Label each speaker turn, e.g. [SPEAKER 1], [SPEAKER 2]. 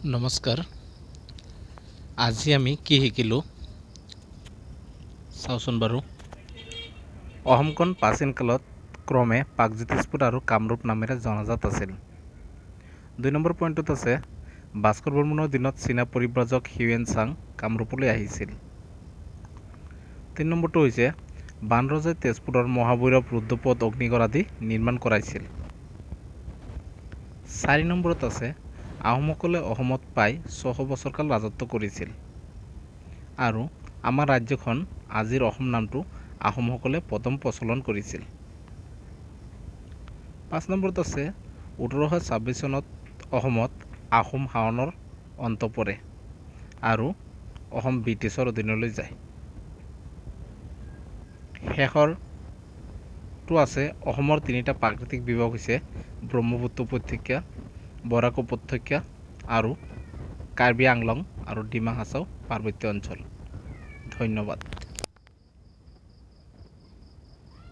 [SPEAKER 1] নমস্কাৰ। আজি আমি কি শিকিলোঁ চাওঁচোন বাৰু। অসমখন প্ৰাচীন কালত ক্ৰমে প্ৰাগজ্যোতিষপুৰ আৰু কামৰূপ নামেৰে জনাজাত আছিল। ২ নম্বৰ পইণ্টত আছে ভাস্কৰ বৰ্মনৰ দিনত চীনা পৰিব্ৰাজক হিউৱেন চাং কামৰূপলৈ আহিছিল। ৩ নম্বৰটো হৈছে বাণৰজাই তেজপুৰৰ মহাভৈৰৱ ৰুদ্ৰপদ অগ্নিগড় আদি নিৰ্মাণ কৰাইছিল। ৪ নম্বৰত আছে আহোমসকলে অসমত প্ৰায় ৬০০ বছৰকাল ৰাজত্ব কৰিছিল আৰু আমাৰ ৰাজ্যখন আজিৰ অসম নামটো আহোমসকলে প্ৰথম প্ৰচলন কৰিছিল। ৫ নম্বৰত আছে ১৮২৬ চনত অসমত আহোম শাসনৰ অন্ত পৰে আৰু অসম ব্ৰিটিছৰ অধীনলৈ যায়। শেষৰটো আছে অসমৰ ৩টা প্ৰাকৃতিক বিভাগ হৈছে ব্ৰহ্মপুত্ৰ উপত্যকা, বৰাক উপত্যকা আৰু কাৰ্বি আংলং আৰু ডিমা হাছাও পাৰ্বত্য অঞ্চল। ধন্যবাদ।